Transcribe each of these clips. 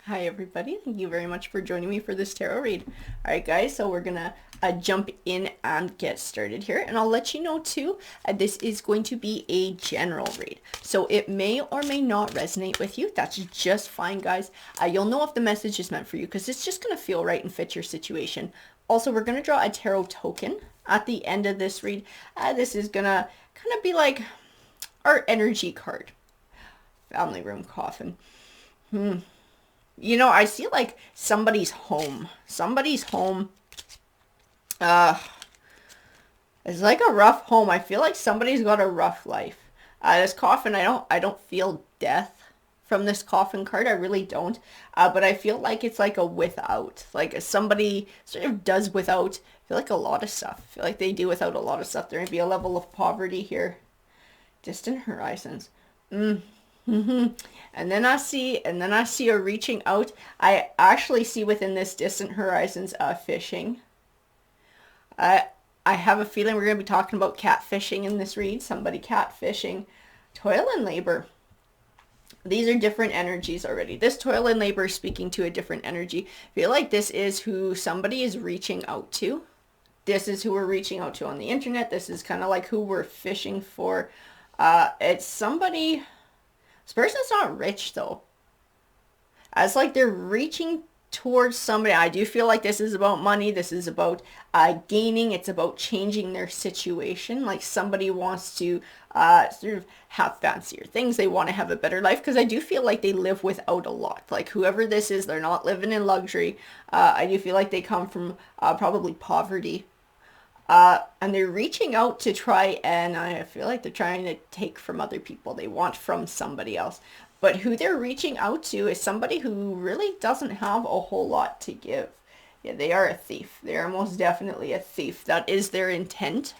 Hi everybody, thank you very much for joining me for this tarot read. Alright guys, so we're gonna jump in and get started here, and I'll let you know too, this is going to be a general read. So it may or may not resonate with you, that's just fine guys. You'll know if the message is meant for you because it's just gonna feel right and fit your situation. Also, we're gonna draw a tarot token at the end of this read. This is gonna kind of be like our energy card. Family room coffin. You know, I see like somebody's home. Somebody's home. Uh, it's like a rough home. I feel like somebody's got a rough life. This coffin, I don't feel death from this coffin card. I really don't. But I feel like it's like a without. Like somebody sort of does without, I feel like a lot of stuff. I feel like they do without a lot of stuff. There may be a level of poverty here. Distant horizons. And then I see her reaching out. I actually see within this distant horizons fishing. I I have a feeling we're going to be talking about catfishing in this read. Somebody catfishing. Toil and labor. These are different energies already. This toil and labor is speaking to a different energy. I feel like this is who somebody is reaching out to. This is who we're reaching out to on the internet. This is kind of like who we're fishing for. It's somebody. This person's not rich though. As like they're reaching towards somebody. I do feel like this is about money. This is about gaining. It's about changing their situation. Like somebody wants to sort of have fancier things. They want to have a better life because I do feel like they live without a lot. Like whoever this is, they're not living in luxury. I do feel like they come from probably poverty. And they're reaching out to try, and I feel like they're trying to take from other people. They want from somebody else. But who they're reaching out to is somebody who really doesn't have a whole lot to give. Yeah, they are a thief. They are most definitely a thief. That is their intent.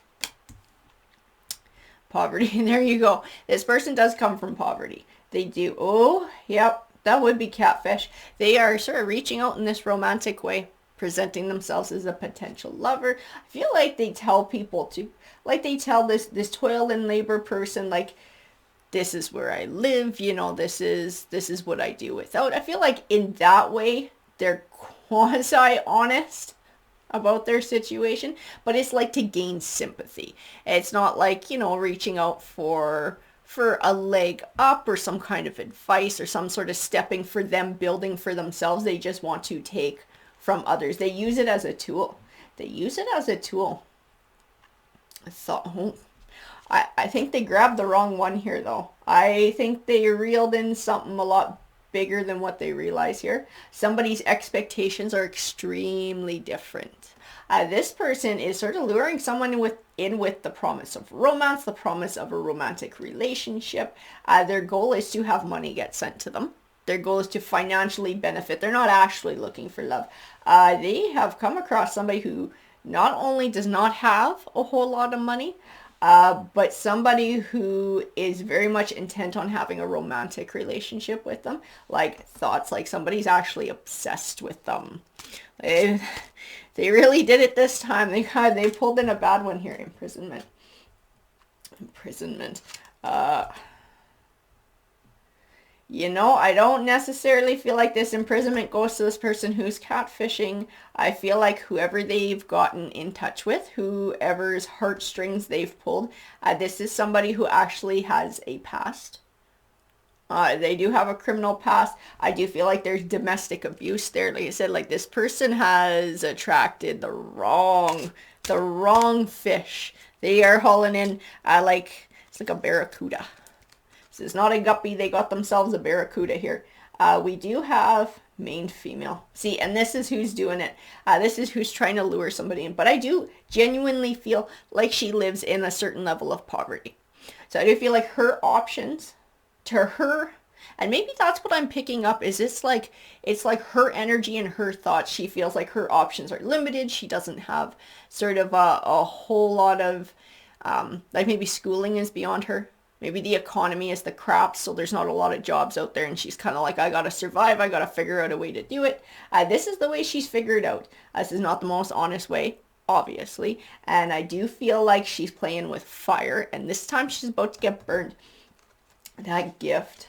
Poverty. There you go. This person does come from poverty. They do. Oh, yep. That would be catfish. They are sort of reaching out in this romantic way, presenting themselves as a potential lover. I feel like they tell people to, like they tell this toil and labor person, like this is where I live, you know, this is what I do without. I feel like in that way they're quasi honest about their situation, but it's like to gain sympathy. It's not like, you know, reaching out for a leg up or some kind of advice or some sort of stepping for them, building for themselves. They just want to take from others. They use it as a tool. They use it as a tool. I thought, I think they grabbed the wrong one here though. I think they reeled in something a lot bigger than what they realize here. Somebody's expectations are extremely different. This person is sort of luring someone in with the promise of romance, the promise of a romantic relationship. Their goal is to have money get sent to them. Their goal is to financially benefit. They're not actually looking for love. They have come across somebody who not only does not have a whole lot of money, but somebody who is very much intent on having a romantic relationship with them. Like thoughts like somebody's actually obsessed with them. They, they really did it this time. They pulled in a bad one here. Imprisonment. Imprisonment. You know, I don't necessarily feel like this imprisonment goes to this person who's catfishing. I feel like whoever they've gotten in touch with, whoever's heartstrings they've pulled, this is somebody who actually has a past. They do have a criminal past. I do feel like there's domestic abuse there. Like I said, like this person has attracted the wrong fish. They are hauling in like, it's like a barracuda. This is not a guppy. They got themselves a barracuda here. We do have maned female. See, and this is who's doing it. This is who's trying to lure somebody in. But I do genuinely feel like she lives in a certain level of poverty. So I do feel like her options to her, and maybe that's what I'm picking up, is it's like her energy and her thoughts. She feels like her options are limited. She doesn't have sort of a whole lot of, like maybe schooling is beyond her. Maybe the economy is the crap, so there's not a lot of jobs out there, and she's kind of like, I gotta survive, I gotta figure out a way to do it. This is the way she's figured out. This is not the most honest way, obviously, and I do feel like she's playing with fire, and this time she's about to get burned. That gift.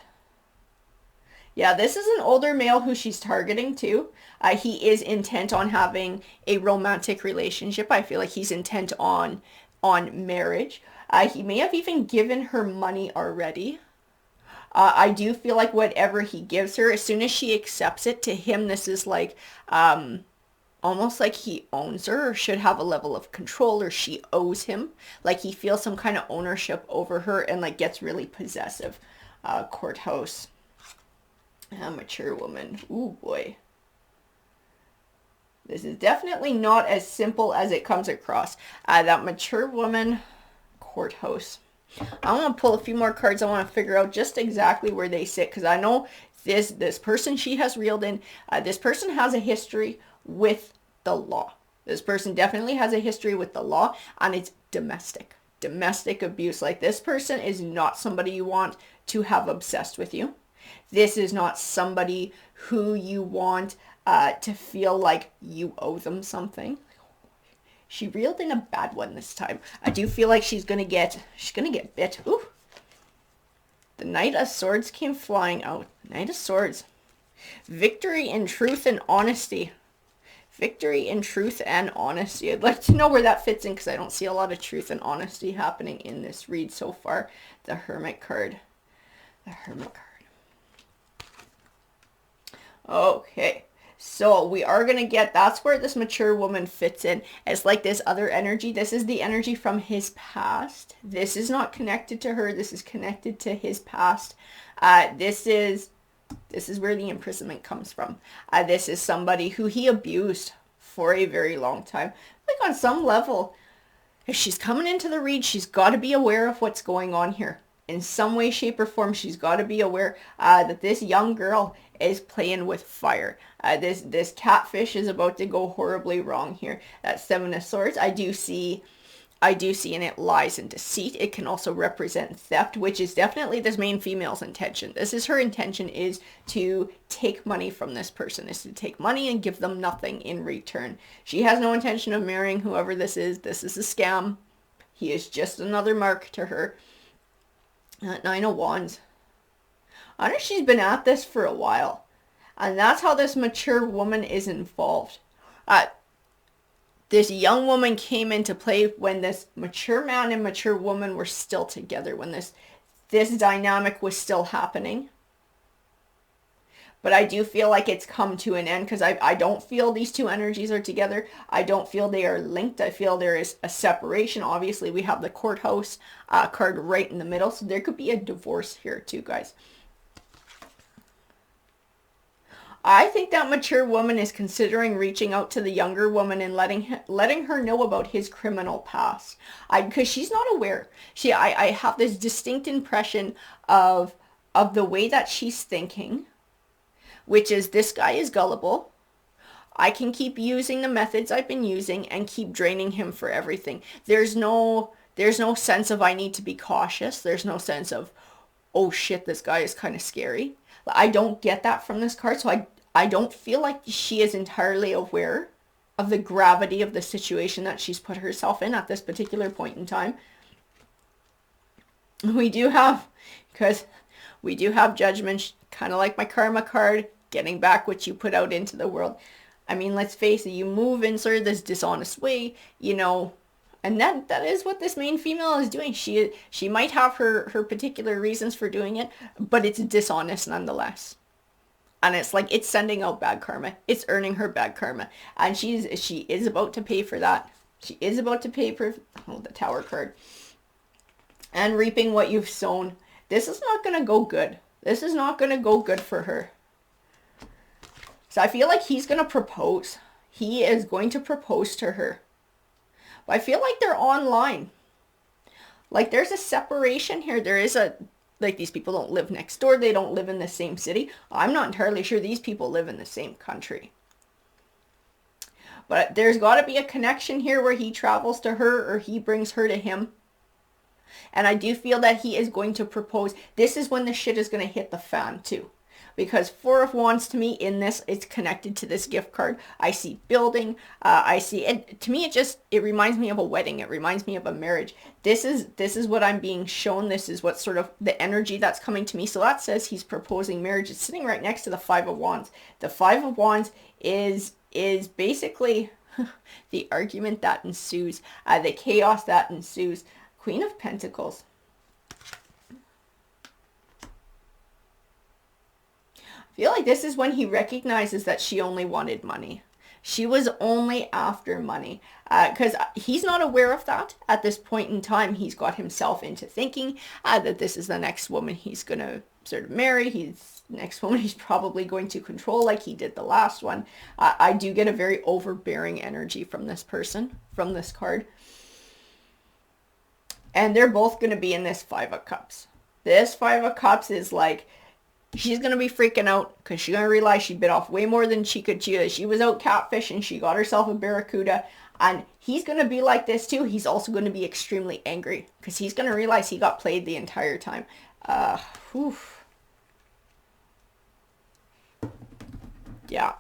Yeah, this is an older male who she's targeting too. He is intent on having a romantic relationship. I feel like he's intent on marriage. He may have even given her money already. I do feel like whatever he gives her, as soon as she accepts it, to him, this is like almost like he owns her or should have a level of control, or she owes him. Like he feels some kind of ownership over her and like gets really possessive. Courthouse. A mature woman. Ooh boy. This is definitely not as simple as it comes across. That mature woman. Courthouse. I want to pull a few more cards. I want to figure out just exactly where they sit, because I know this person she has reeled in, this person has a history with the law. This person definitely has a history with the law, and it's domestic abuse. Like, this person is not somebody you want to have obsessed with you. This is not somebody who you want to feel like you owe them something. She reeled in a bad one this time. I do feel like she's gonna get bit. Ooh. The Knight of Swords came flying out. Knight of Swords. Victory in truth and honesty. Victory in truth and honesty. I'd like to know where that fits in, because I don't see a lot of truth and honesty happening in this read so far. The Hermit card. The Hermit card. Okay. So we are going to get, that's where this mature woman fits in. It's like this other energy. This is the energy from his past. This is not connected to her. This is connected to his past. This is where the imprisonment comes from. This is somebody who he abused for a very long time. Like, on some level, if she's coming into the read, she's got to be aware of what's going on here. In some way, shape, or form, she's got to be aware that this young girl is playing with fire. This catfish is about to go horribly wrong here. That Seven of Swords, I do see in it lies and deceit. It can also represent theft, which is definitely this main female's intention. This is her intention, is to take money from this person, is to take money and give them nothing in return. She has no intention of marrying whoever this is. This is a scam. He is just another mark to her. Nine of Wands. I know she's been at this for a while. And that's how this mature woman is involved. This young woman came into play when this mature man and mature woman were still together. When this dynamic was still happening. But I do feel like it's come to an end, because I don't feel these two energies are together. I don't feel they are linked. I feel there is a separation. Obviously, we have the Courthouse card right in the middle. So there could be a divorce here too, guys. I think that mature woman is considering reaching out to the younger woman and letting her know about his criminal past. Because she's not aware. I have this distinct impression of the way that she's thinking, which is, this guy is gullible. I can keep using the methods I've been using and keep draining him for everything. There's no sense of, I need to be cautious. There's no sense of, oh shit, this guy is kind of scary. I don't get that from this card, so I don't feel like she is entirely aware of the gravity of the situation that she's put herself in at this particular point in time. We do have judgment, kind of like my karma card, getting back what you put out into the world. I mean, let's face it, you move in sort of this dishonest way, and that is what this main female is doing. She might have her particular reasons for doing it, but it's dishonest nonetheless. And it's like, it's sending out bad karma. It's earning her bad karma. And she is about to pay for that. She is about to pay for the Tower card. And reaping what you've sown. This is not going to go good. This is not going to go good for her. So I feel like he's going to propose. He is going to propose to her. But I feel like they're online. Like, there's a separation here. There is like, these people don't live next door. They don't live in the same city. I'm not entirely sure these people live in the same country. But there's got to be a connection here where he travels to her or he brings her to him. And I do feel that he is going to propose. This is when the shit is going to hit the fan too. because Four of Wands to me in this, it's connected to this gift card. I see building. I see, and to me, it reminds me of a wedding. It reminds me of a marriage. This is what I'm being shown. This is what sort of the energy that's coming to me. So that says he's proposing marriage. It's sitting right next to the Five of Wands. The Five of Wands is basically the argument that ensues, the chaos that ensues. Queen of Pentacles. I feel like this is when he recognizes that she only wanted money. She was only after money, because he's not aware of that at this point in time. He's got himself into thinking that this is the next woman he's going to sort of marry. Next woman he's probably going to control like he did the last one. I do get a very overbearing energy from this person, from this card. And they're both going to be in this Five of Cups. This Five of Cups is like, she's going to be freaking out because she's going to realize she bit off way more than she could chew. She was out catfishing. She got herself a Barricuda. And he's going to be like this too. He's also going to be extremely angry because he's going to realize he got played the entire time. Yeah.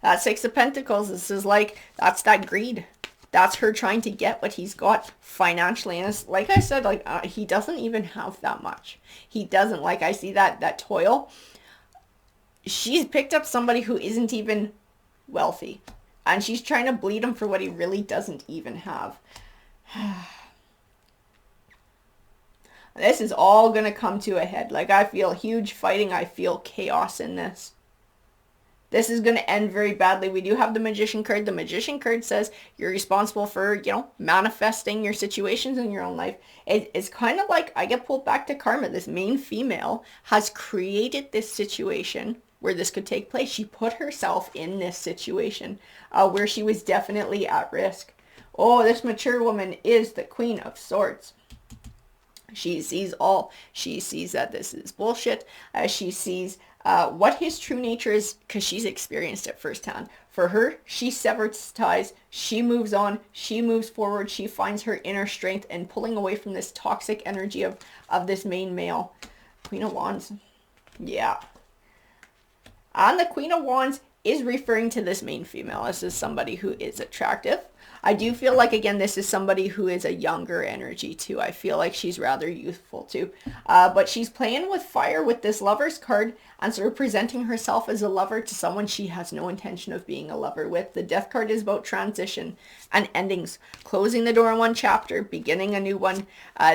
That Six of Pentacles, this is like, that's that greed. That's her trying to get what he's got financially. And it's, like I said, like he doesn't even have that much. He doesn't. Like I see that toil. She's picked up somebody who isn't even wealthy. And she's trying to bleed him for what he really doesn't even have. This is all going to come to a head. Like I feel huge fighting. I feel chaos in this. This is going to end very badly. We do have the Magician card. The Magician card says you're responsible for, manifesting your situations in your own life. It's kind of like I get pulled back to karma. This main female has created this situation where this could take place. She put herself in this situation where she was definitely at risk. Oh, this mature woman is the Queen of Swords. She sees all. She sees that this is bullshit. She sees what his true nature is because she's experienced it firsthand. For her, she severs ties. She moves on. She moves forward. She finds her inner strength and pulling away from this toxic energy of this main male. Queen of Wands. Yeah. And the Queen of Wands is referring to this main female. This is somebody who is attractive. I do feel like, again, this is somebody who is a younger energy too. I feel like she's rather youthful too. But she's playing with fire with this Lover's card and sort of presenting herself as a lover to someone she has no intention of being a lover with. The Death card is about transition and endings. Closing the door on one chapter, beginning a new one.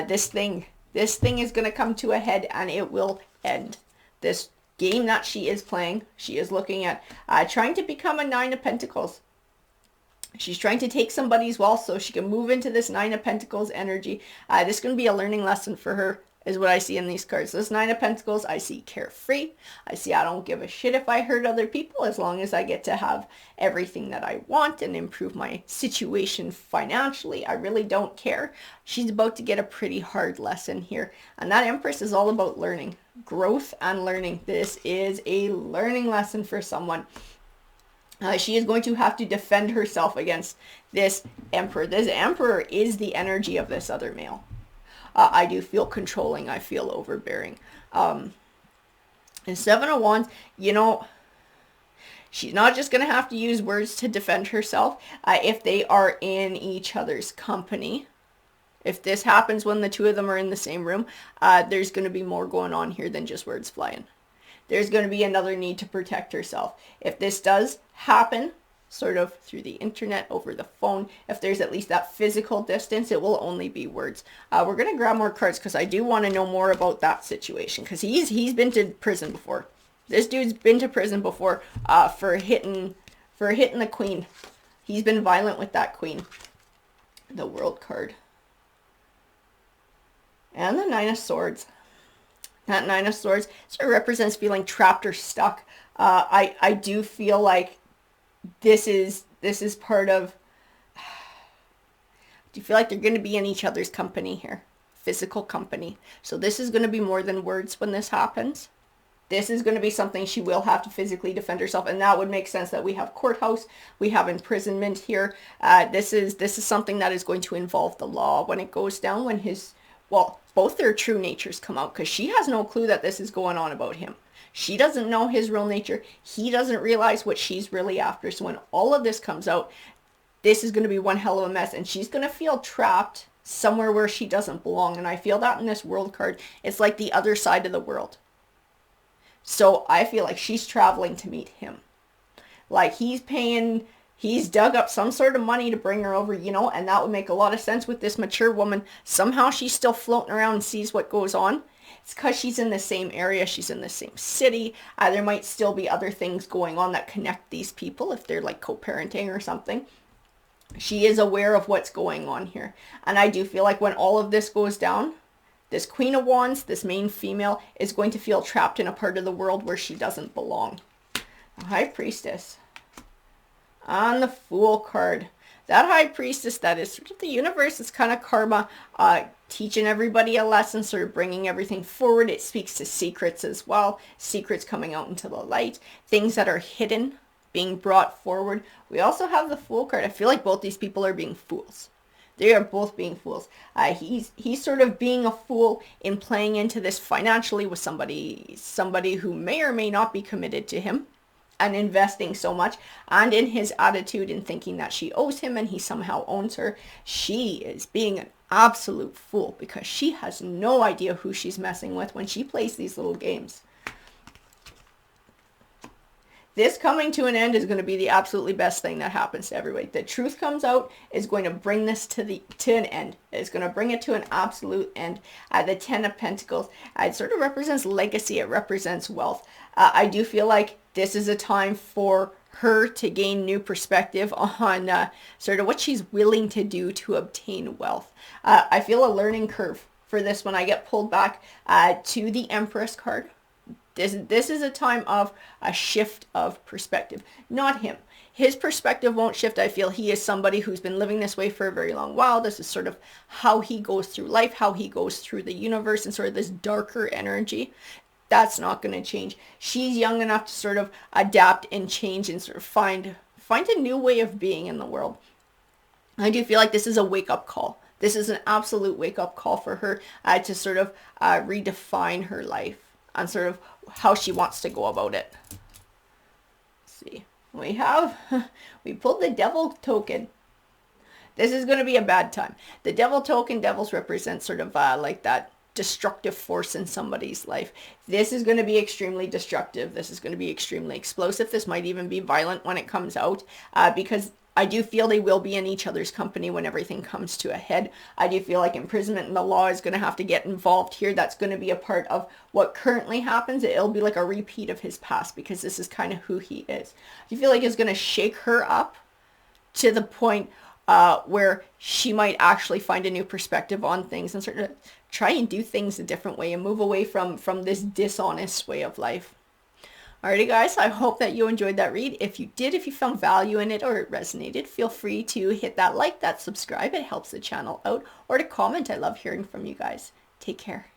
This thing is going to come to a head and it will end. This game that she is playing, she is looking at trying to become a Nine of Pentacles. She's trying to take somebody's wealth so she can move into this Nine of Pentacles energy. This is going to be a learning lesson for her, is what I see in these cards. This Nine of Pentacles, I see carefree. I see I don't give a shit if I hurt other people as long as I get to have everything that I want and improve my situation financially. I really don't care. She's about to get a pretty hard lesson here. And that Empress is all about learning. Growth and learning. This is a learning lesson for someone. She is going to have to defend herself against this Emperor. This Emperor is the energy of this other male. I do feel controlling. I feel overbearing. And Seven of Wands, she's not just going to have to use words to defend herself. If they are in each other's company, if this happens when the two of them are in the same room, there's going to be more going on here than just words flying. There's going to be another need to protect herself. If this does happen, sort of through the internet, over the phone, if there's at least that physical distance, it will only be words. We're going to grab more cards because I do want to know more about that situation because he's been to prison before. This dude's been to prison before for hitting the queen. He's been violent with that queen. The World card. And the Nine of Swords. That Nine of Swords sort of represents feeling trapped or stuck. I do feel like this is part of, do you feel like they're going to be in each other's company here? Physical company. So this is going to be more than words when this happens. This is going to be something she will have to physically defend herself. And that would make sense that we have courthouse, we have imprisonment here. This is something that is going to involve the law when it goes down, when both their true natures come out, because she has no clue that this is going on about him. She doesn't know his real nature. He doesn't realize what she's really after. So when all of this comes out, this is going to be one hell of a mess. And she's going to feel trapped somewhere where she doesn't belong. And I feel that in this world card. It's like the other side of the world. So I feel like she's traveling to meet him. Like he's dug up some sort of money to bring her over, you know, and that would make a lot of sense with this mature woman. Somehow she's still floating around and sees what goes on. It's because she's in the same area. She's in the same city. There might still be other things going on that connect these people if they're like co-parenting or something. She is aware of what's going on here. And I do feel like when all of this goes down, this Queen of Wands, this main female, is going to feel trapped in a part of the world where she doesn't belong. The High Priestess. On the Fool card. That High Priestess, that is sort of the universe. It's kind of karma, teaching everybody a lesson, sort of bringing everything forward. It speaks to secrets as well. Secrets coming out into the light. Things that are hidden being brought forward. We also have the Fool card. I feel like both these people are being fools. They are both being fools. He's sort of being a fool in playing into this financially with somebody who may or may not be committed to him and investing so much, and in his attitude in thinking that she owes him and he somehow owns her. She is being an absolute fool because she has no idea who she's messing with when she plays these little games. This coming to an end is going to be the absolutely best thing that happens to everybody. The truth comes out is going to bring this to an end. It's going to bring it to an absolute end. The Ten of Pentacles, it sort of represents legacy. It represents wealth. I do feel like this is a time for her to gain new perspective on sort of what she's willing to do to obtain wealth. I feel a learning curve for this when I get pulled back to the Empress card. This is a time of a shift of perspective, not him. His perspective won't shift. I feel he is somebody who's been living this way for a very long while. This is sort of how he goes through life, how he goes through the universe, and sort of this darker energy. That's not going to change. She's young enough to sort of adapt and change and sort of find a new way of being in the world. I do feel like this is a wake-up call. This is an absolute wake-up call for her to sort of redefine her life and sort of how she wants to go about it. Let's see. We pulled the Devil token. This is going to be a bad time. The Devil token, devils represent sort of like that destructive force in somebody's life. This is going to be extremely destructive. This is going to be extremely explosive. This might even be violent when it comes out because I do feel they will be in each other's company when everything comes to a head. I do feel like imprisonment in the law is going to have to get involved here. That's going to be a part of what currently happens. It'll be like a repeat of his past because this is kind of who he is. I feel like it's going to shake her up to the point where she might actually find a new perspective on things and sort of try and do things a different way and move away from this dishonest way of life. Alrighty guys, I hope that you enjoyed that read. If you did, if you found value in it or it resonated, feel free to hit that like, that subscribe. It helps the channel out. Or to comment. I love hearing from you guys. Take care.